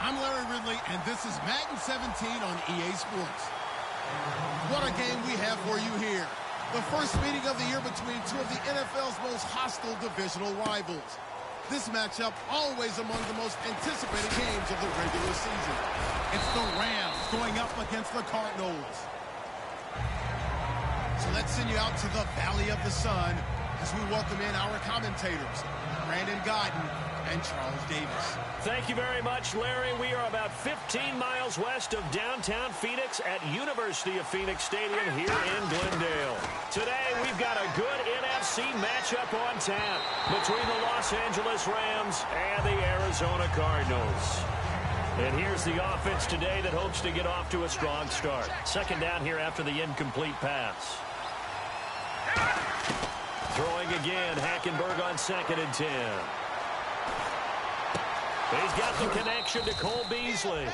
I'm Larry Ridley, and this is Madden 17 on EA Sports. What a game we have for you here. The first meeting of the year between two of the NFL's most hostile divisional rivals. This matchup always among the most anticipated games of the regular season. It's the Rams going up against the Cardinals. So let's send you out to the Valley of the Sun as we welcome in our commentators, Brandon Godden and Charles Davis. Thank you very much, Larry. We are about 15 miles west of downtown Phoenix at University of Phoenix Stadium here in Glendale. Today, we've got a good NFC matchup on tap between the Los Angeles Rams and the Arizona Cardinals. And here's the offense today that hopes to get off to a strong start. Second down here after the incomplete pass. Throwing again, Hackenberg on 2nd and 10. He's got the connection to Cole Beasley.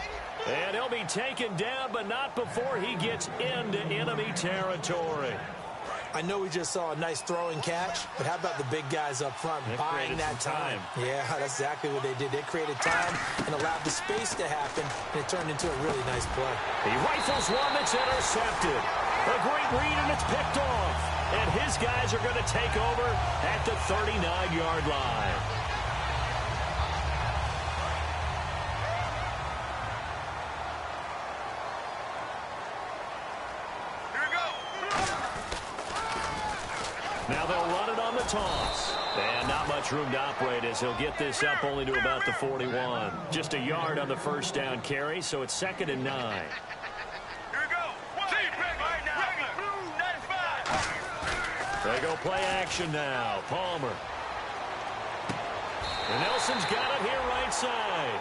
And he'll be taken down, but not before he gets into enemy territory. I know we just saw a nice throwing catch, but how about the big guys up front buying that time? Yeah, that's exactly what they did. They created time and allowed the space to happen, and it turned into a really nice play. He rifles one that's intercepted. A great read, and it's picked off. And his guys are going to take over at the 39-yard line. Now they'll run it on the toss. And not much room to operate as he'll get this up only to about the 41. Just a yard on the first down carry, so it's 2nd and 9. Here we go. Right now. They go play action now. Palmer. And Nelson's got it here right side.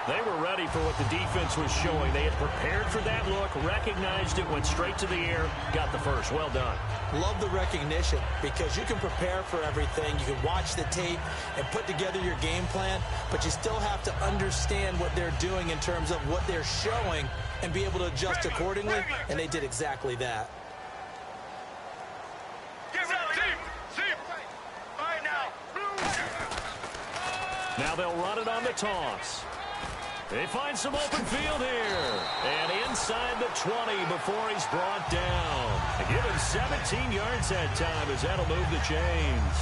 They were ready for what the defense was showing. They had prepared for that look, recognized it, went straight to the air, got the first. Well done. Love the recognition because you can prepare for everything. You can watch the tape and put together your game plan, but you still have to understand what they're doing in terms of what they're showing and be able to adjust accordingly, and they did exactly that. Now they'll run it on the toss. They find some open field here. And inside the 20 before he's brought down. Give him 17 yards that time as that'll move the chains.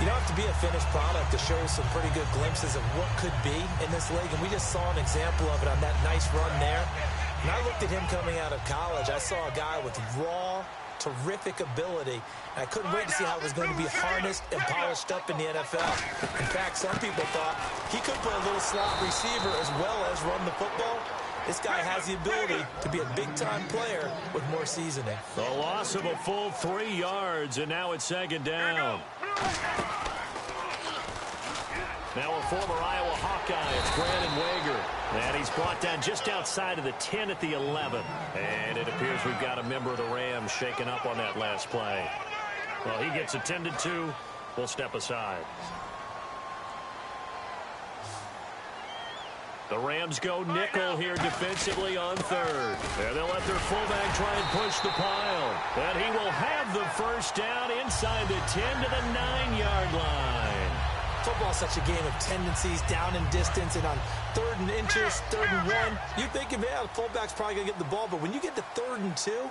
You don't have to be a finished product to show some pretty good glimpses of what could be in this league. And we just saw an example of it on that nice run there. When I looked at him coming out of college, I saw a guy with raw, terrific ability. And I couldn't wait to see how it was going to be harnessed and polished up in the NFL. In fact, some people thought he could play a little slot receiver as well as run the football. This guy has the ability to be a big-time player with more seasoning. The loss of a full 3 yards, and now it's 2nd down. Now a former Iowa Hawkeye, it's Brandon Wager. And he's brought down just outside of the 10 at the 11. And it appears we've got a member of the Rams shaken up on that last play. Well, he gets attended to. We'll step aside. The Rams go nickel here defensively on 3rd. And they'll let their fullback try and push the pile. And he will have the first down inside the 10 to the 9-yard line. Football's such a game of tendencies, down and distance, and on 3rd and inches, 3rd and 1, you're thinking, man, the fullback's probably going to get the ball. But when you get to 3rd and 2,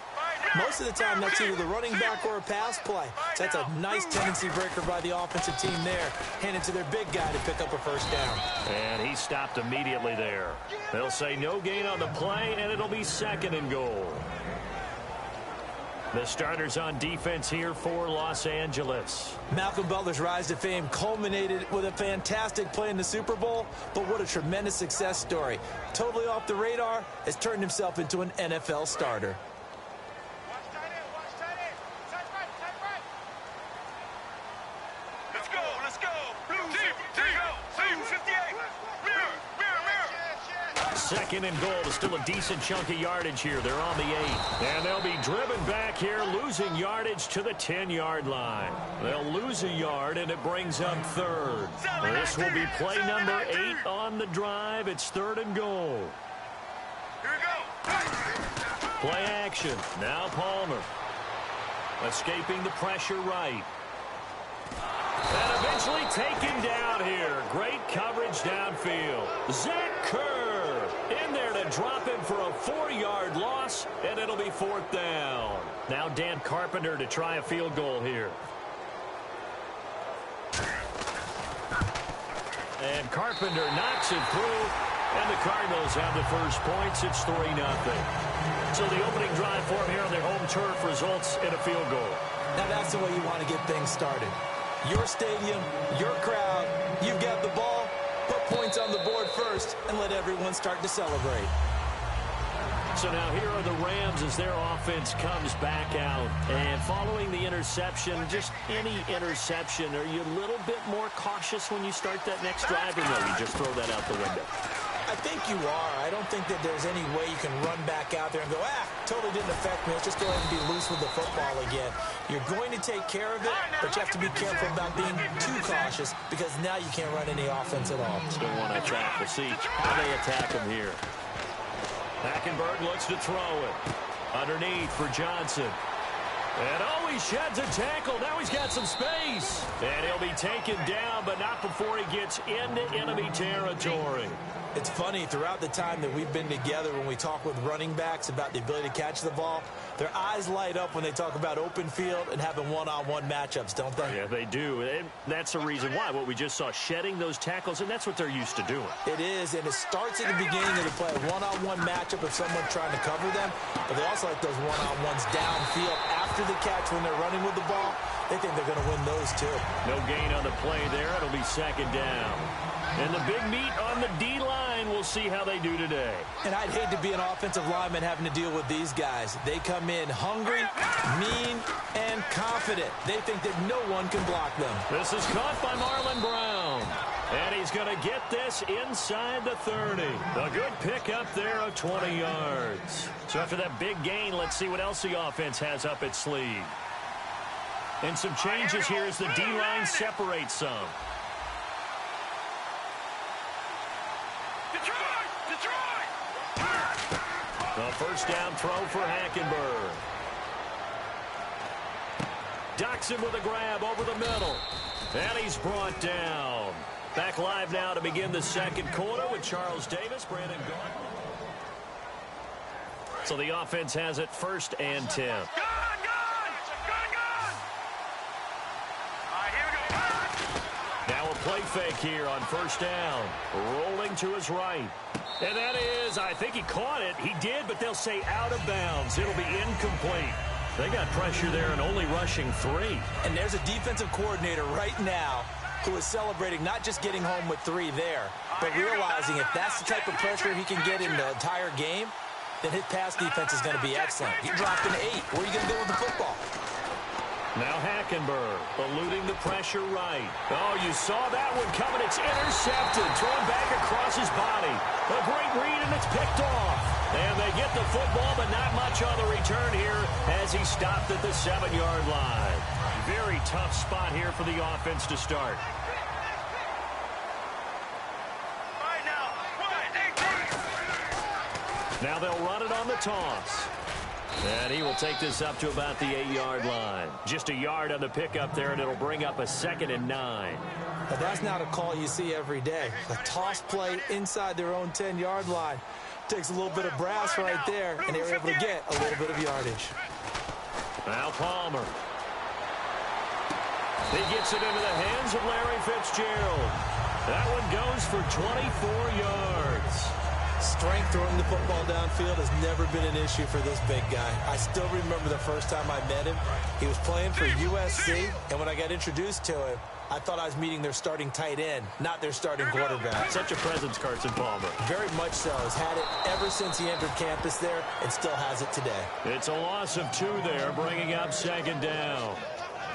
most of the time that's either the running back or a pass play. So that's a nice tendency breaker by the offensive team there. Hand it to their big guy to pick up a first down. And he stopped immediately there. They'll say no gain on the play, and it'll be 2nd and goal. The starters on defense here for Los Angeles. Malcolm Butler's rise to fame culminated with a fantastic play in the Super Bowl, but what a tremendous success story. Totally off the radar, has turned himself into an NFL starter. Let's go. Team 58. Mirror. 2nd and goal. Still a decent chunk of yardage here. They're on the 8. And they'll be driven back here, losing yardage to the 10-yard line. They'll lose a yard, and it brings up 3rd. This will be play number 8 on the drive. It's 3rd and goal. Here we go. Play action. Now Palmer. Escaping the pressure right. And eventually taken down here. Great coverage downfield. Zach Kerr. In there to drop him for a 4-yard loss, and it'll be 4th down. Now Dan Carpenter to try a field goal here. And Carpenter knocks it through, and the Cardinals have the first points. It's 3-0. So the opening drive for them here on their home turf results in a field goal. Now that's the way you want to get things started. Your stadium, your crowd, you've got the ball, put points on the board first, and let everyone start to celebrate. So now here are the Rams as their offense comes back out. And following the interception, just any interception, are you a little bit more cautious when you start that next drive, or no, you just throw that out the window? I think you are. I don't think that there's any way you can run back out there and go, totally didn't affect me. Let's just go ahead and be loose with the football again. You're going to take care of it, but you have to be careful about being too cautious because now you can't run any offense at all. Still want to attack the siege. How they attack him here. Hackenberg looks to throw it. Underneath for Johnson. And he sheds a tackle. Now he's got some space. And he'll be taken down, but not before he gets into enemy territory. It's funny, throughout the time that we've been together, when we talk with running backs about the ability to catch the ball, their eyes light up when they talk about open field and having one-on-one matchups, don't they? Yeah, they do. And that's the reason why. What we just saw, shedding those tackles, and that's what they're used to doing. It is, and it starts at the beginning of the play, a one-on-one matchup if someone's trying to cover them, but they also like those one-on-ones downfield after the catch when they're running with the ball. They think they're going to win those, too. No gain on the play there. It'll be 2nd down. And the big meat on the D-line, we'll see how they do today. And I'd hate to be an offensive lineman having to deal with these guys. They come in hungry, mean, and confident. They think that no one can block them. This is caught by Marlon Brown. And he's going to get this inside the 30. A good pickup there of 20 yards. So after that big gain, let's see what else the offense has up its sleeve. And some changes here as the D-line separates some. The first down throw for Hackenberg. Doxson with a grab over the middle. And he's brought down. Back live now to begin the 2nd quarter with Charles Davis, Brandon Gordon. So the offense has it 1st and 10. Now a play fake here on 1st down. Rolling to his right. And that is, I think he caught it. He did, but they'll say out of bounds. It'll be incomplete. They got pressure there and only rushing 3. And there's a defensive coordinator right now who is celebrating not just getting home with 3 there, but realizing if that's the type of pressure he can get in the entire game, then his pass defense is going to be excellent. He dropped an 8. Where are you going to go with the football? Now Hackenberg eluding the pressure right. Oh, you saw that one coming. It's intercepted. Thrown back across his body. A great read, and it's picked off. And they get the football, but not much on the return here as he stopped at the 7-yard line. Very tough spot here for the offense to start. Now they'll run it on the toss. And he will take this up to about the 8-yard line. Just a yard on the pickup there, and it'll bring up a 2nd and 9. But that's not a call you see every day. A toss play inside their own 10-yard line. Takes a little bit of brass right there, and they were able to get a little bit of yardage. Now Palmer. He gets it into the hands of Larry Fitzgerald. That one goes for 24 yards. Strength throwing the football downfield has never been an issue for this big guy. I still remember the first time I met him. He was playing for USC, and when I got introduced to him, I thought I was meeting their starting tight end, not their starting quarterback. Such a presence, Carson Palmer. Very much so. Has had it ever since he entered campus there and still has it today. It's a loss of 2 there, bringing up 2nd down.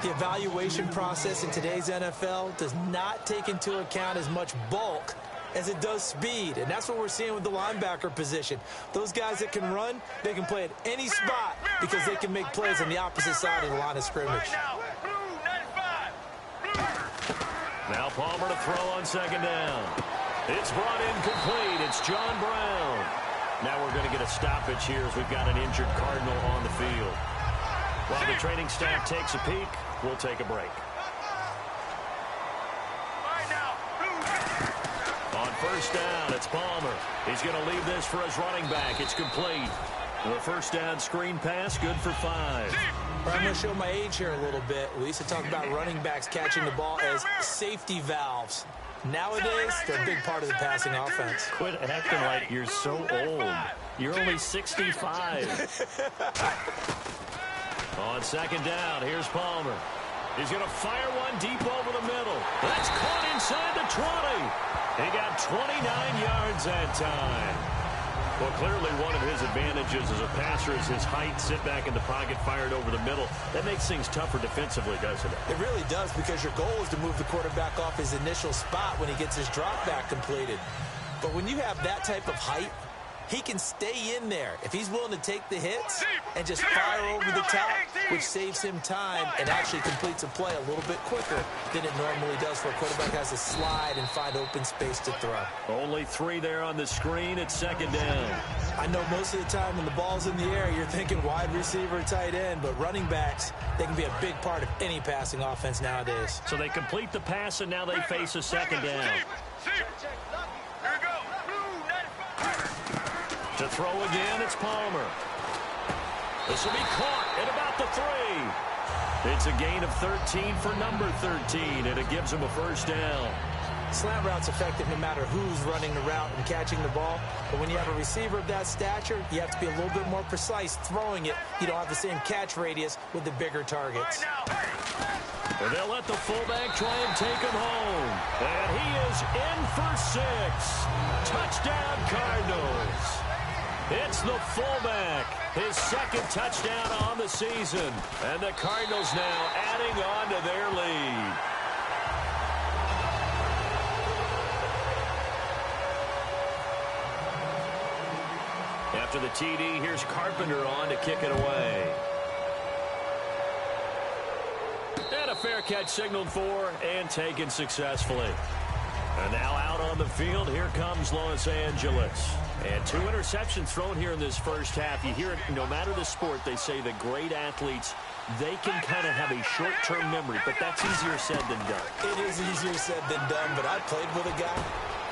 The evaluation process in today's NFL does not take into account as much bulk as it does speed, and that's what we're seeing with the linebacker position. Those guys that can run, they can play at any spot because they can make plays on the opposite side of the line of scrimmage. Now Palmer to throw on 2nd down. It's brought in complete. It's John Brown. Now we're going to get a stoppage here as we've got an injured Cardinal on the field. While the training staff takes a peek, we'll take a break. On 1st down, it's Palmer. He's He's going to leave this for his running back. It's complete. The first down screen pass, good for 5. I'm going to show my age here a little bit. We used to talk about running backs catching the ball as safety valves. Nowadays, they're a big part of the passing offense. Quit acting like you're so old. You're only 65. On second down, here's Palmer. He's going to fire one deep over the middle. That's caught inside the 20. He got 29 yards that time. Well, clearly one of his advantages as a passer is his height. Sit back in the pocket, fired over the middle. That makes things tougher defensively, doesn't it? It really does, because your goal is to move the quarterback off his initial spot when he gets his drop back completed. But when you have that type of height, he can stay in there if he's willing to take the hits and just fire over the top, which saves him time and actually completes a play a little bit quicker than it normally does for a quarterback who has to slide and find open space to throw. Only 3 there on the screen at second down. I know most of the time when the ball's in the air, you're thinking wide receiver, tight end, but running backs, they can be a big part of any passing offense nowadays. So they complete the pass, and now they face a second down. To throw again, it's Palmer. This will be caught at about the 3. It's a gain of 13 for number 13, and it gives him a first down. Slant route's effective no matter who's running the route and catching the ball. But when you have a receiver of that stature, you have to be a little bit more precise throwing it. You don't have the same catch radius with the bigger targets. And they'll let the fullback try and take him home. And he is in for 6. Touchdown, Cardinals. It's the fullback, his second touchdown on the season. And the Cardinals now adding on to their lead. After the TD, here's Carpenter on to kick it away. And a fair catch signaled for and taken successfully. And now out on the field, here comes Los Angeles. And 2 interceptions thrown here in this first half. You hear it, no matter the sport, they say the great athletes, they can kind of have a short-term memory, but that's easier said than done. It is easier said than done, but I played with a guy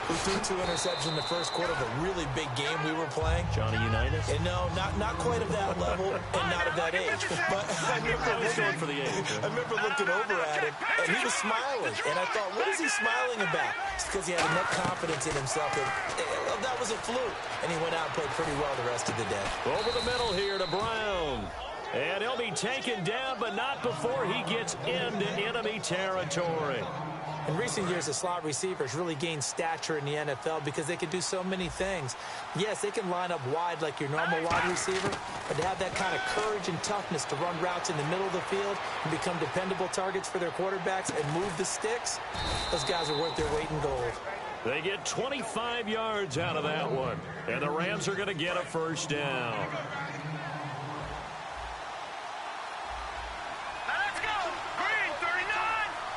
who threw 2 interceptions in the first quarter of a really big game we were playing. Johnny Unitas? And no, not quite of that level and not of that age. But I remember looking over at him, and he was smiling. And I thought, what is he smiling about? It's because he had enough confidence in himself that that was a fluke. And he went out and played pretty well the rest of the day. Over the middle here to Brown. And he'll be taken down, but not before he gets into enemy territory. In recent years, the slot receivers really gained stature in the NFL because they can do so many things. Yes, they can line up wide like your normal wide receiver, but to have that kind of courage and toughness to run routes in the middle of the field and become dependable targets for their quarterbacks and move the sticks, those guys are worth their weight in gold. They get 25 yards out of that one, and the Rams are going to get a first down.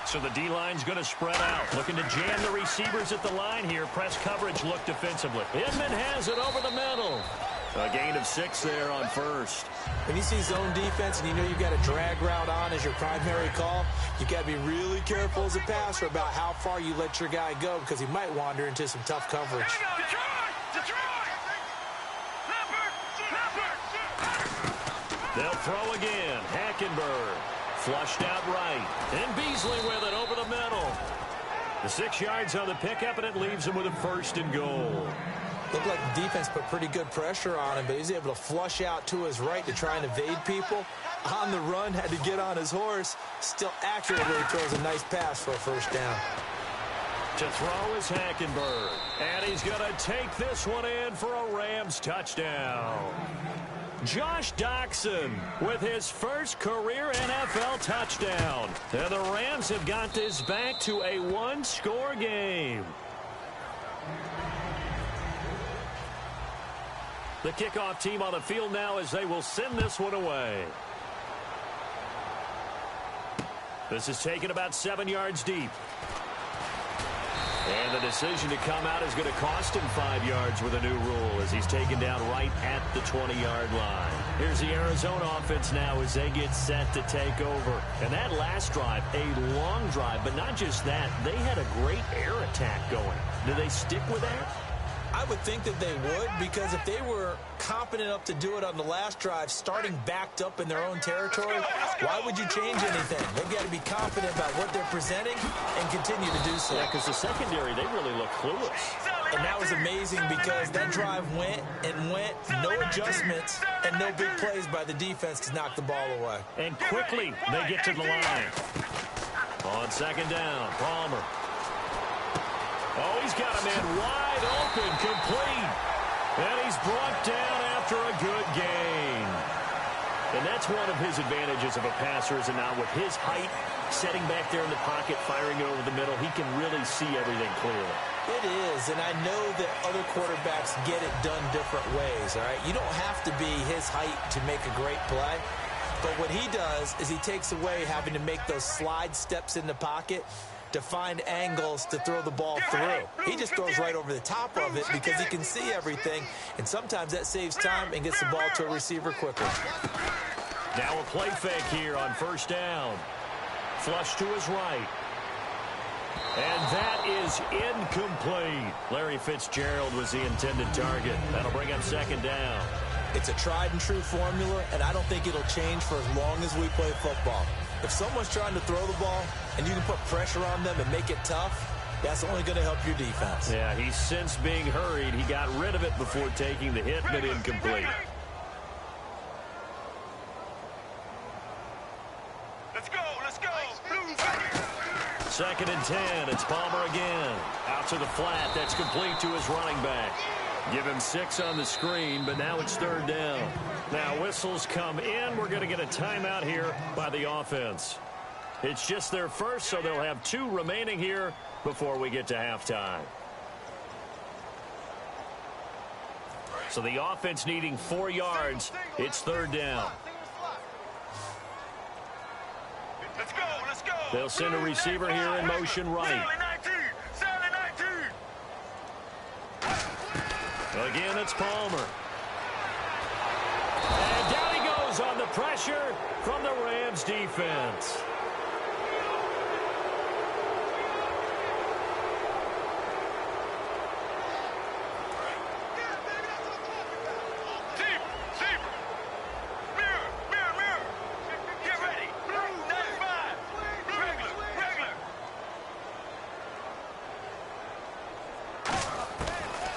So the D-line's going to spread out. Looking to jam the receivers at the line here. Press coverage look defensively. Inman has it over the middle. A gain of 6 there on first. When you see zone defense and you know you've got a drag route on as your primary call, you've got to be really careful as a passer about how far you let your guy go because he might wander into some tough coverage. They'll throw again. Hackenberg. Flushed out right. And Beasley with it over the middle. The 6 yards on the pickup, and it leaves him with a first and goal. Looked like the defense put pretty good pressure on him, but he's able to flush out to his right to try and evade people. On the run, had to get on his horse. Still accurately throws a nice pass for a first down. To throw is Hackenberg. And he's going to take this one in for a Rams touchdown. Josh Doxson with his first career NFL touchdown. And the Rams have got this back to a 1-score game. The kickoff team on the field now as they will send this one away. This is taken about 7 yards deep. And the decision to come out is going to cost him 5 yards with a new rule as he's taken down right at the 20-yard line. Here's the Arizona offense now as they get set to take over. And that last drive, a long drive, but not just that. They had a great air attack going. Do they stick with that? I would think that they would, because if they were confident enough to do it on the last drive, starting backed up in their own territory, why would you change anything? They've got to be confident about what they're presenting and continue to do so. Yeah, because the secondary, they really look clueless. And that was amazing because that drive went and went, no adjustments, and no big plays by the defense to knock the ball away. And quickly, they get to the line. On second down, Palmer. Oh, he's got a man wide open, complete. And he's brought down after a good gain. And that's one of his advantages of a passer, is now with his height, setting back there in the pocket, firing it over the middle, he can really see everything clearly. It is, and I know that other quarterbacks get it done different ways, all right? You don't have to be his height to make a great play. But what he does is he takes away having to make those slide steps in the pocket to find angles to throw the ball through. He just throws right over the top of it because he can see everything, and sometimes that saves time and gets the ball to a receiver quicker. Now a play fake here on first down. Flush to his right. And that is incomplete. Larry Fitzgerald was the intended target. That'll bring up second down. It's a tried-and-true formula, and I don't think it'll change for as long as we play football. If someone's trying to throw the ball and you can put pressure on them and make it tough, that's only going to help your defense. Yeah, he's since being hurried. He got rid of it before taking the hit, but incomplete. Let's go, let's go. Second and 10. It's Palmer again. Out to the flat. That's complete to his running back. Give him 6 on the screen, but now it's third down. Now whistles come in. We're going to get a timeout here by the offense. It's just their first, so they'll have 2 remaining here before we get to halftime. So the offense needing 4 yards. It's third down. Let's go, let's go. They'll send a receiver here in motion right. Again, it's Palmer. And down he goes on the pressure from the Rams defense.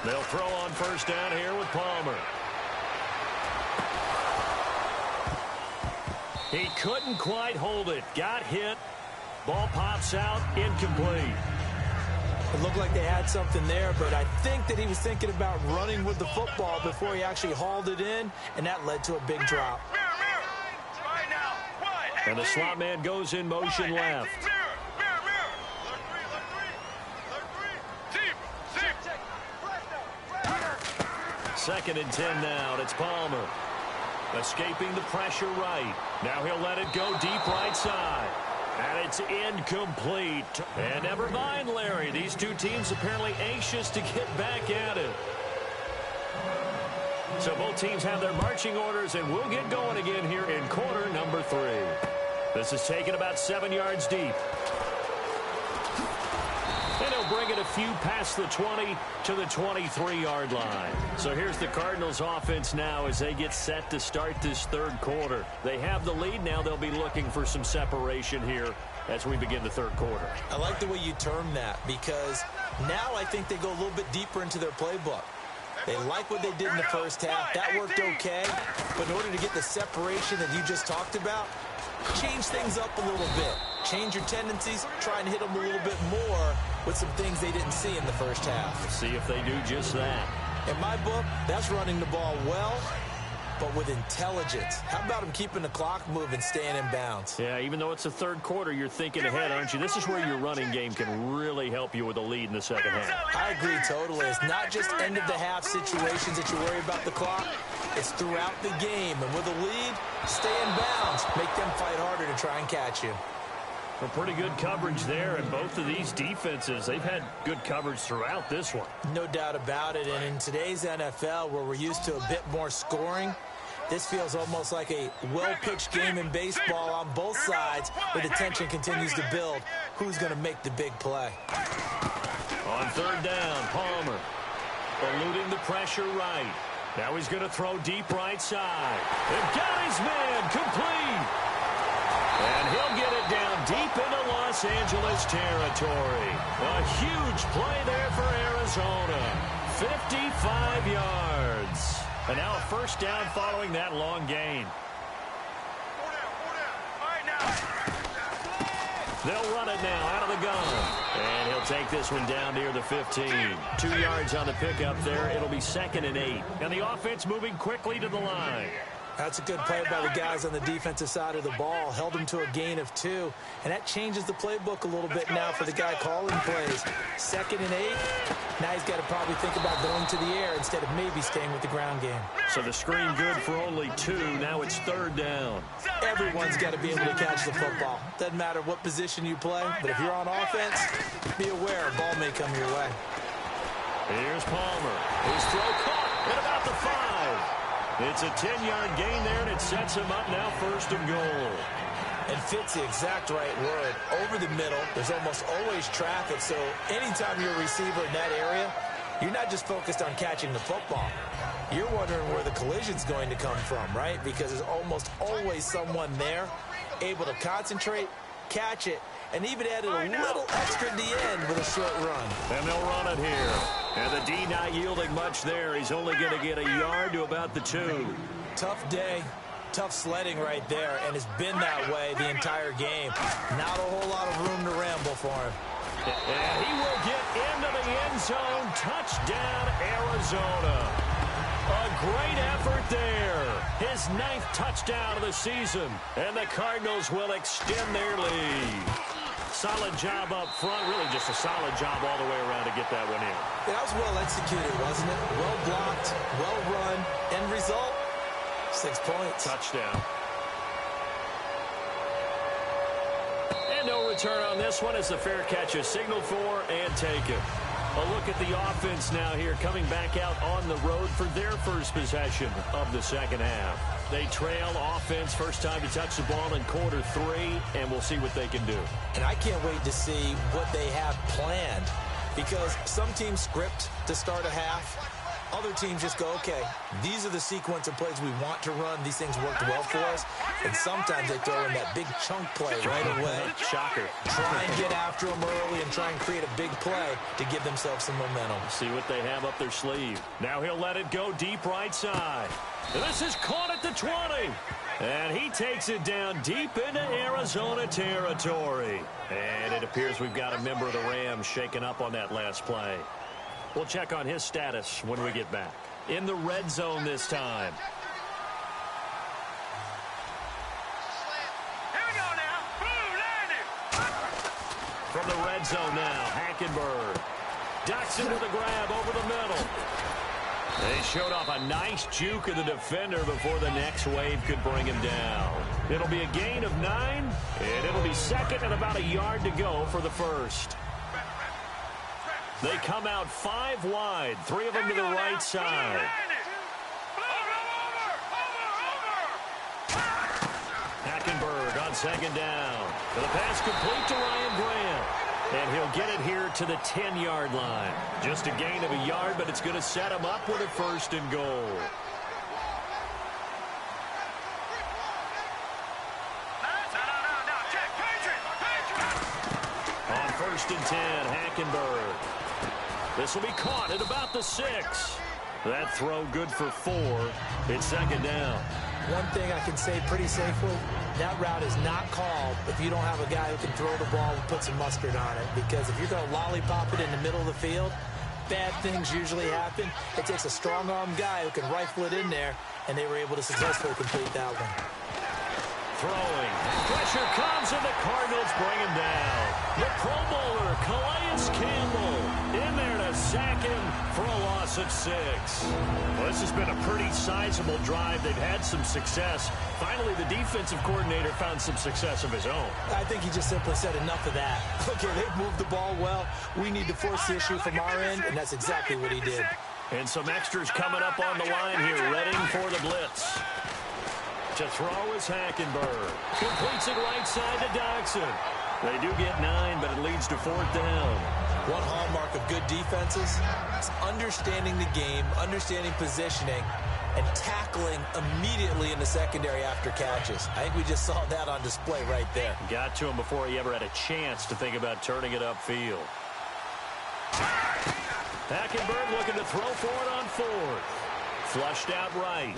They'll throw on first down here with Palmer. He couldn't quite hold it. Got hit. Ball pops out. Incomplete. It looked like they had something there, but I think that he was thinking about running with the football before he actually hauled it in, and that led to a big drop. And the slot man goes in motion left. Second and 10 now. It's Palmer. Escaping the pressure right. Now he'll let it go deep right side. And it's incomplete. And never mind, Larry. These 2 teams apparently anxious to get back at it. So both teams have their marching orders, and we'll get going again here in quarter number 3. This is taken about 7 yards deep. And he'll bring it a few past the 20 to the 23-yard line. So here's the Cardinals offense now as they get set to start this third quarter. They have the lead now. They'll be looking for some separation here as we begin the third quarter. I like the way you term that, because now I think they go a little bit deeper into their playbook. They like what they did in the first half. That worked okay. But in order to get the separation that you just talked about, change things up a little bit. Change your tendencies, try and hit them a little bit more with some things they didn't see in the first half. We'll see if they do just that. In my book, that's running the ball well, but with intelligence. How about them keeping the clock moving, staying in bounds? Yeah, even though it's the third quarter, you're thinking ahead, aren't you? This is where your running game can really help you with a lead in the second half. I agree totally. It's not just end-of-the-half situations that you worry about the clock. It's throughout the game. And with a lead, stay in bounds. Make them fight harder to try and catch you. Well, pretty good coverage there, and both of these defenses, they've had good coverage throughout this one. No doubt about it. And in today's NFL, where we're used to a bit more scoring, this feels almost like a well-pitched game in baseball on both sides, where the tension continues to build. Who's going to make the big play? On third down, Palmer. eluding the pressure right. Now he's going to throw deep right side. And got his man complete. And he'll get it down deep into Los Angeles territory. A huge play there for Arizona. 55 yards. And now a first down following that long gain. They'll run it now out of the gun. And he'll take this one down near the 15. 2 yards on the pickup there. It'll be 2nd and 8. And the offense moving quickly to the line. That's a good play by the guys on the defensive side of the ball. Held him to a gain of 2. And that changes the playbook a little bit now for the guy calling plays. 2nd and 8. Now he's got to probably think about going to the air instead of maybe staying with the ground game. So the screen good for only 2. Now it's 3rd down. Everyone's got to be able to catch the football. Doesn't matter what position you play, but if you're on offense, be aware a ball may come your way. Here's Palmer. His throw caught at about the 5. It's a 10-yard gain there, and it sets him up now 1st and goal. And fits the exact right word. Over the middle, there's almost always traffic, so anytime you're a receiver in that area, you're not just focused on catching the football. You're wondering where the collision's going to come from, right? Because there's almost always someone there able to concentrate, catch it, and even added a little extra at the end with a short run. And they'll run it here. And the D not yielding much there. He's only going to get a yard to about the 2. Tough day, tough sledding right there, and it's been that way the entire game. Not a whole lot of room to ramble for him. And he will get into the end zone. Touchdown, Arizona. A great effort there. His 9th touchdown of the season. And the Cardinals will extend their lead. Solid job up front. Really just a solid job all the way around to get that one in. Yeah, that was well executed, wasn't it? Well blocked, well run. End result, 6 points. Touchdown. And no return on this one as the fair catch is signaled for and taken. A look at the offense now here, coming back out on the road for their first possession of the second half. They trail offense, first time to touch the ball in quarter 3, and we'll see what they can do. And I can't wait to see what they have planned, because some teams script to start a half. Other teams just go, okay, these are the sequence of plays we want to run. These things worked well for us. And sometimes they throw in that big chunk play right away. Shocker. Try and get after them early and try and create a big play to give themselves some momentum. See what they have up their sleeve. Now he'll let it go deep right side. This is caught at the 20. And he takes it down deep into Arizona territory. And it appears we've got a member of the Rams shaken up on that last play. We'll check on his status when we get back. In the red zone this time. Here we go now. Boom, landed. From the red zone now, Hackenberg. Doxson with a grab over the middle. They showed off a nice juke of the defender before the next wave could bring him down. It'll be a gain of 9, and it'll be 2nd and about a yard to go for the first. They come out 5 wide, 3 of them to the right side. Hackenberg on 2nd down. The pass complete to Ryan Grant. And he'll get it here to the 10-yard line. Just a gain of a yard, but it's going to set him up with a 1st and goal. On 1st and 10, Hackenberg. This will be caught at about the 6. That throw good for 4. It's 2nd down. One thing I can say pretty safely, that route is not called if you don't have a guy who can throw the ball and put some mustard on it. Because if you're going to lollipop it in the middle of the field, bad things usually happen. It takes a strong-arm guy who can rifle it in there, and they were able to successfully complete that one. Throwing. Pressure comes, and the Cardinals bring him down. The Pro Bowler, Calais Campbell, in there to sack him for a loss of 6. Well, this has been a pretty sizable drive. They've had some success. Finally, the defensive coordinator found some success of his own. I think he just simply said enough of that. Okay, they've moved the ball well. We need to force the issue from our end, and that's exactly what he did. And some extras coming up on the line here, ready for the blitz. To throw is Hackenberg. Completes it right side to Doxson. They do get 9, but it leads to 4th down. One hallmark of good defenses is understanding the game, understanding positioning, and tackling immediately in the secondary after catches. I think we just saw that on display right there. Got to him before he ever had a chance to think about turning it upfield. Hackenberg looking to throw for it on fourth. Flushed out right.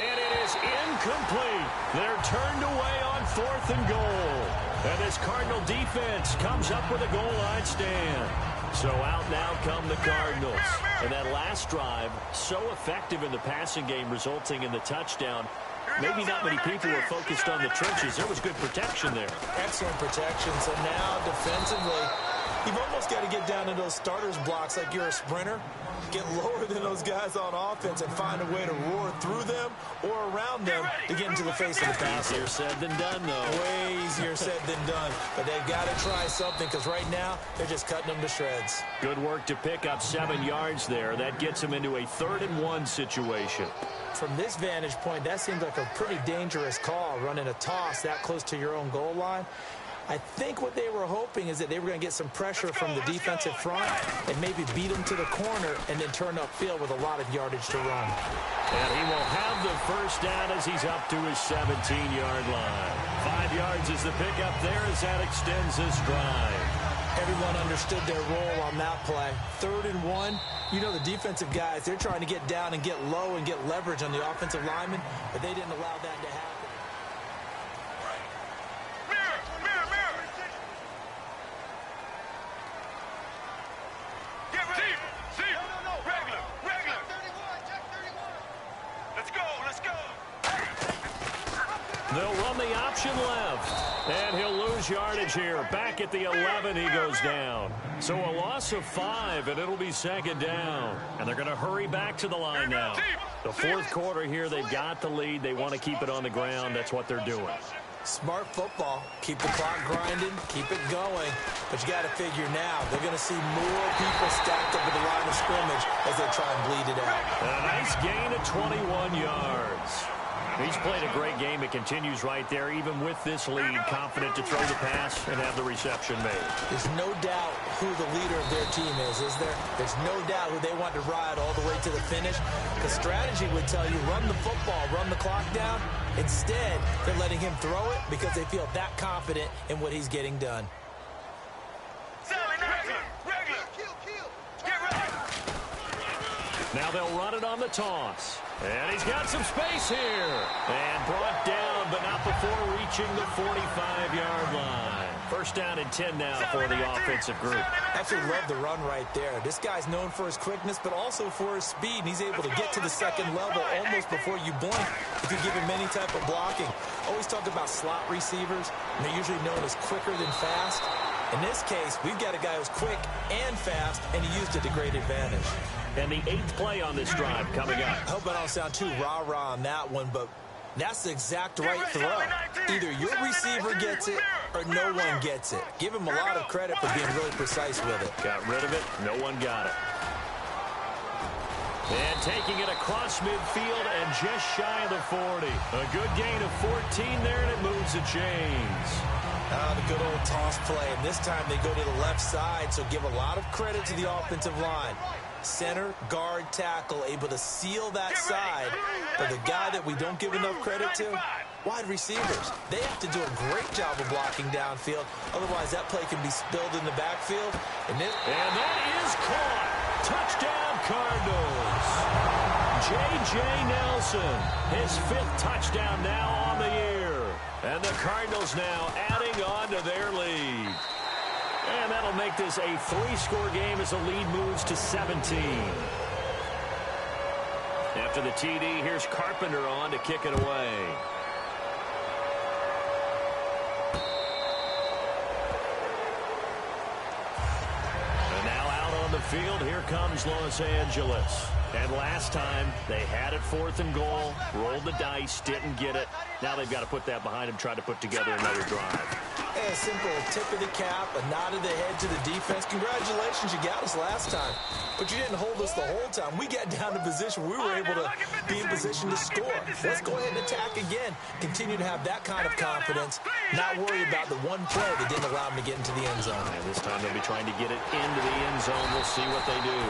And it is incomplete. They're turned away on 4th and goal. And this Cardinal defense comes up with a goal line stand. So out now come the Cardinals. And that last drive, so effective in the passing game, resulting in the touchdown. Maybe not many people were focused on the trenches. There was good protection there. Excellent protection. So now defensively, you've almost got to get down to those starters blocks like you're a sprinter. Get lower than those guys on offense and find a way to roar through them or around them to get into the face of the passer. Easier said than done, though. Way easier said than done. But they've got to try something because right now they're just cutting them to shreds. Good work to pick up 7 yards there. That gets them into a 3rd and 1 situation. From this vantage point, that seems like a pretty dangerous call, running a toss that close to your own goal line. I think what they were hoping is that they were going to get some pressure from the defensive front and maybe beat them to the corner and then turn upfield with a lot of yardage to run. And he will have the first down as he's up to his 17-yard line. 5 yards is the pickup there as that extends this drive. Everyone understood their role on that play. 3rd and 1. You know the defensive guys, they're trying to get down and get low and get leverage on the offensive lineman, but they didn't allow that to happen. They'll run the option left, and he'll lose yardage here. Back at the 11, he goes down. So a loss of 5, and it'll be 2nd down. And they're going to hurry back to the line now. The 4th quarter here, they've got the lead. They want to keep it on the ground. That's what they're doing. Smart football. Keep the clock grinding. Keep it going. But you got to figure now, they're going to see more people stacked up at the line of scrimmage as they try and bleed it out. A nice gain of 21 yards. He's played a great game. It continues right there, even with this lead, confident to throw the pass and have the reception made. There's no doubt who the leader of their team is there? There's no doubt who they want to ride all the way to the finish. Because strategy would tell you, run the football, run the clock down. Instead, they're letting him throw it because they feel that confident in what he's getting done. Now they'll run it on the toss. And he's got some space here. And brought down, but not before reaching the 45-yard line. First down and 10 now for the offensive group. Absolutely love the run right there. This guy's known for his quickness, but also for his speed. And he's able to get to the second level almost before you blink if you give him any type of blocking. Always talk about slot receivers, and they're usually known as quicker than fast. In this case, we've got a guy who's quick and fast, and he used it to great advantage. And the 8th play on this drive coming up. I hope I don't sound too rah-rah on that one, but that's the exact right throw. Either your receiver gets it or no one gets it. Give him a lot of credit for being really precise with it. Got rid of it. No one got it. And taking it across midfield and just shy of the 40. A good gain of 14 there, and it moves the chains. The good old toss play. And this time they go to the left side, so give a lot of credit to the offensive line. Center, guard, tackle, able to seal that side. But the guy that we don't give enough credit to, wide receivers. They have to do a great job of blocking downfield. Otherwise, that play can be spilled in the backfield. And that is caught. Touchdown, Cardinals. J.J. Nelson, his 5th touchdown now on the year. And the Cardinals now adding on to their lead. And that'll make this a 3-score game as the lead moves to 17. After the TD, here's Carpenter on to kick it away. And now out on the field, here comes Los Angeles. And last time, they had it 4th and goal, rolled the dice, didn't get it. Now they've got to put that behind them, try to put together another drive. A simple tip of the cap, a nod of the head to the defense. Congratulations, you got us last time. But you didn't hold us the whole time. We got down to position. We were able to be in position to score. Let's go ahead and attack again. Continue to have that kind of confidence. Not worry about the one play that didn't allow them to get into the end zone. And this time they'll be trying to get it into the end zone. We'll see what they do.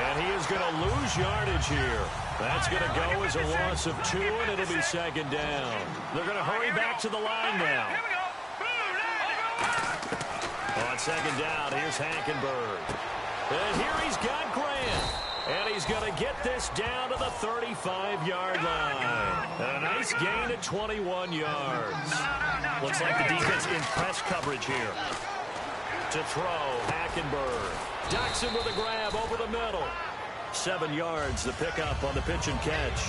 And he is going to lose yardage here. That's going to go as a loss of 2, and it'll be second down. They're going to hurry back to the line now. On second down, here's Hackenberg. And here he's got Grant. And he's going to get this down to the 35-yard line. And a nice gain at 21 yards. Looks like the defense in press coverage here. To throw, Hackenberg. Ducks him with a grab over the middle. 7 yards, the pickup on the pitch and catch.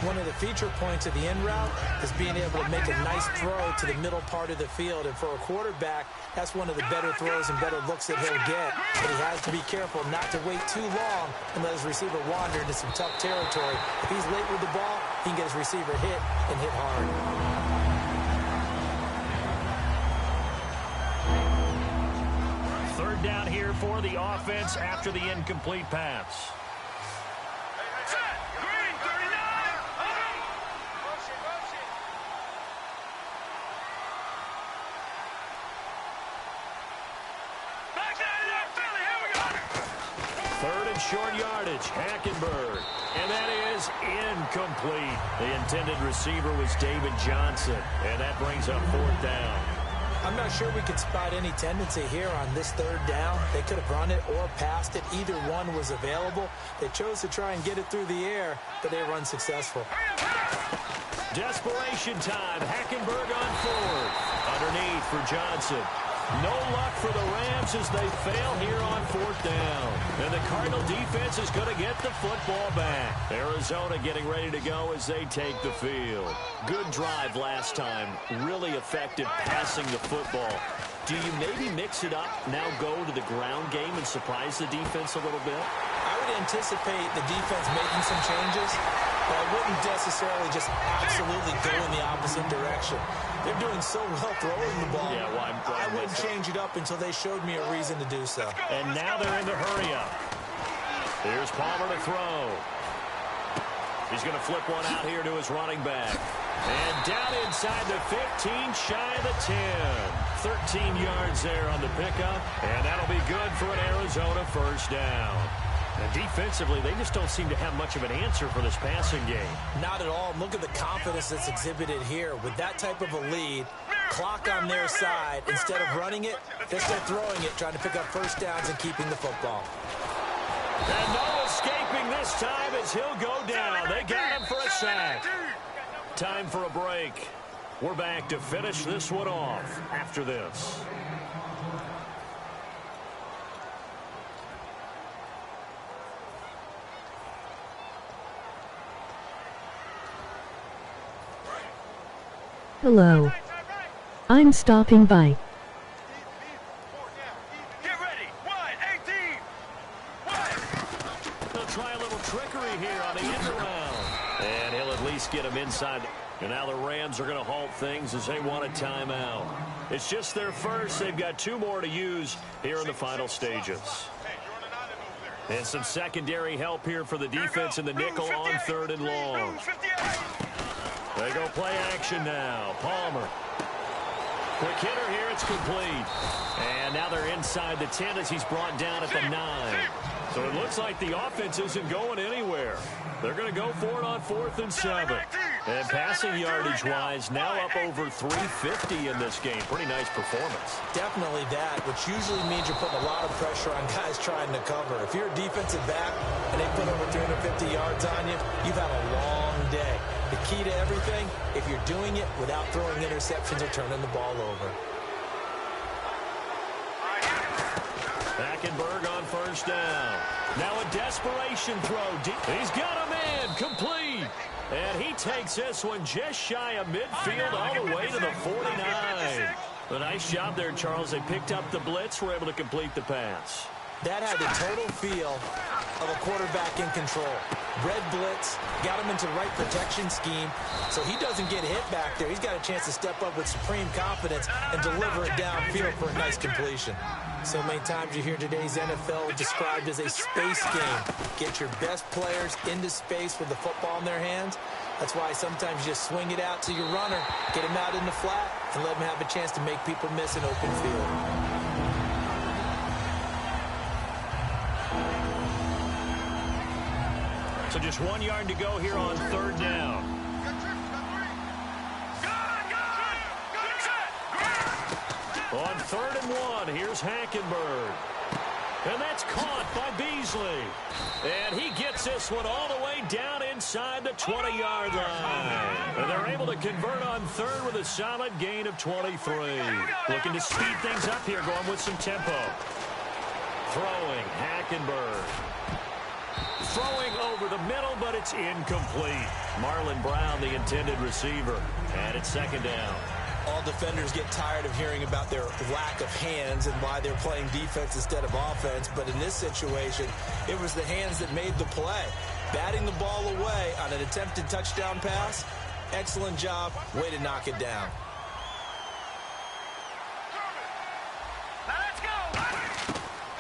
One of the feature points of the end route is being able to make a nice throw to the middle part of the field. And for a quarterback, that's one of the better throws and better looks that he'll get. But he has to be careful not to wait too long and let his receiver wander into some tough territory. If he's late with the ball, he can get his receiver hit and hit hard. Third down here for the offense after the incomplete pass. Short yardage, Hackenberg. And that is incomplete. The intended receiver was David Johnson. And that brings up fourth down. I'm not sure we could spot any tendency here on this third down. They could have run it or passed it. Either one was available. They chose to try and get it through the air, but they were unsuccessful. Desperation time. Hackenberg on fourth. Underneath for Johnson. No luck for the Rams as they fail here on fourth down. And the Cardinal defense is going to get the football back. Arizona getting ready to go as they take the field. Good drive last time. Really effective passing the football. Do you maybe mix it up, now go to the ground game and surprise the defense a little bit? I would anticipate the defense making some changes, but I wouldn't necessarily just absolutely go in the opposite direction. They're doing so well throwing the ball. Yeah, well, I wouldn't change it up until they showed me a reason to do so. And now they're in the hurry-up. Here's Palmer to throw. He's going to flip one out here to his running back. And down inside the 15, shy of the 10. 13 yards there on the pickup. And that'll be good for an Arizona first down. And defensively, they just don't seem to have much of an answer for this passing game. Not at all. Look at the confidence that's exhibited here. With that type of a lead, clock on their side, instead of running it, they start throwing it, trying to pick up first downs and keeping the football. And no escaping this time as he'll go down. They got him for a sack. Time for a break. We're back to finish this one off after this. Hello. I'm stopping by. Get ready. 1-18. They'll try a little trickery here on the end around. And he'll at least get him inside. And now the Rams are going to halt things as they want a timeout. It's just their first. They've got 2 more to use here in the final stages. And some secondary help here for the defense in the nickel on 3rd and long. They go play action now. Palmer. Quick hitter here. It's complete. And now they're inside the 10 as he's brought down at the 9. So it looks like the offense isn't going anywhere. They're going to go for it on 4th and 7. And passing yardage-wise, now up over 350 in this game. Pretty nice performance. Definitely that, which usually means you're putting a lot of pressure on guys trying to cover. If you're a defensive back and they put over 350 yards on you, you've had a long day. The key to everything, if you're doing it without throwing interceptions or turning the ball over. Hackenberg on first down. Now a desperation throw. He's got him in. Complete. And he takes this one just shy of midfield all the way to the 49. A nice job there, Charles. They picked up the blitz, were able to complete the pass. That had the total feel of a quarterback in control. Red blitz, got him into the right protection scheme, so he doesn't get hit back there. He's got a chance to step up with supreme confidence and deliver it downfield for a nice completion. So many times you hear today's NFL described as a space game. Get your best players into space with the football in their hands. That's why sometimes you just swing it out to your runner, get him out in the flat, and let him have a chance to make people miss an open field. So just 1 yard to go here on third down. On 3rd and 1, here's Hackenberg. And that's caught by Beasley. And he gets this one all the way down inside the 20-yard line. And they're able to convert on third with a solid gain of 23. Looking to speed things up here, going with some tempo. Throwing, Hackenberg. Throwing over the middle, but it's incomplete. Marlon Brown, the intended receiver. And it's 2nd down. All defenders get tired of hearing about their lack of hands and why they're playing defense instead of offense. But in this situation, it was the hands that made the play. Batting the ball away on an attempted touchdown pass. Excellent job. Way to knock it down.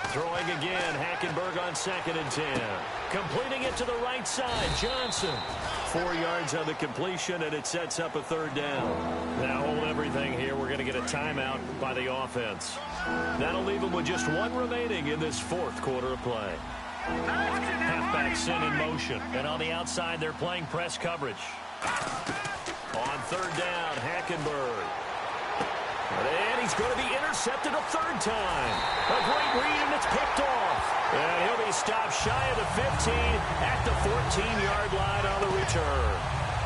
Throwing again, Hackenberg on 2nd and 10. Completing it to the right side, Johnson. 4 yards on the completion, and it sets up a 3rd down. Now hold everything here. We're going to get a timeout by the offense. That'll leave them with just 1 remaining in this 4th quarter of play. Halfback sent in motion, and on the outside they're playing press coverage. On 3rd down, Hackenberg. And he's going to be intercepted a 3rd time. A great read, and it's picked off. And he'll be stopped shy of the 15 at the 14-yard line on the return.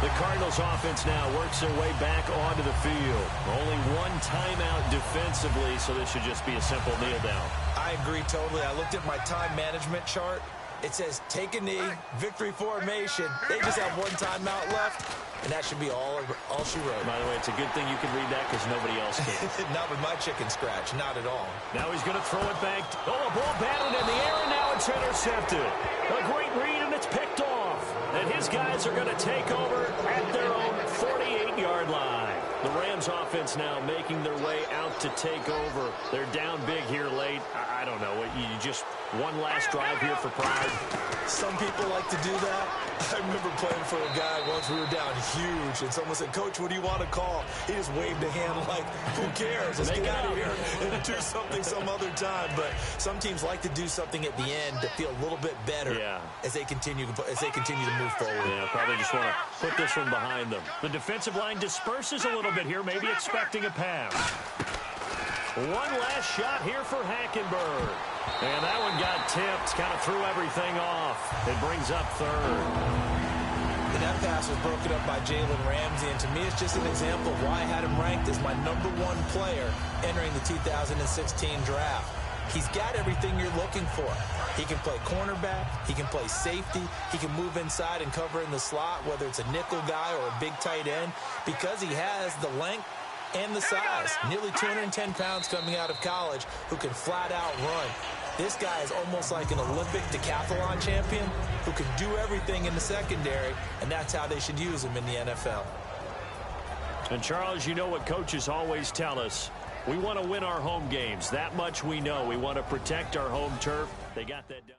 The Cardinals offense now works their way back onto the field. Only 1 timeout defensively, so this should just be a simple kneel down. I agree totally. I looked at my time management chart. It says take a knee, victory formation. They just have 1 timeout left, and that should be all she wrote. By the way, it's a good thing you can read that because nobody else can. Not with my chicken scratch, not at all. Now he's going to throw it back. Oh, a ball batted in the air, and now it's intercepted. A great read, and it's picked off. And his guys are going to take over at their own 48-yard line. The Rams offense now making their way out to take over. They're down big here late. I don't know. You just one last drive here for pride. Some people like to do that. I remember playing for a guy once. We were down huge, and someone said, "Coach, what do you want to call?" He just waved a hand like, "Who cares? Let's get out of here and do something some other time." But some teams like to do something at the end to feel a little bit better as they continue to move forward. Yeah, probably just want to put this one behind them. The defensive line disperses a little bit here, maybe expecting a pass. One last shot here for Hackenberg. And that one got tipped, kind of threw everything off. It brings up 3rd. And that pass was broken up by Jalen Ramsey, and to me it's just an example of why I had him ranked as my #1 player entering the 2016 draft. He's got everything you're looking for. He can play cornerback, he can play safety, he can move inside and cover in the slot, whether it's a nickel guy or a big tight end, because he has the length and the size. Nearly 210 pounds coming out of college, who can flat out run. This guy is almost like an Olympic decathlon champion who can do everything in the secondary, and that's how they should use him in the NFL. And Charles, you know what coaches always tell us. We want to win our home games. That much we know. We want to protect our home turf. They got that done.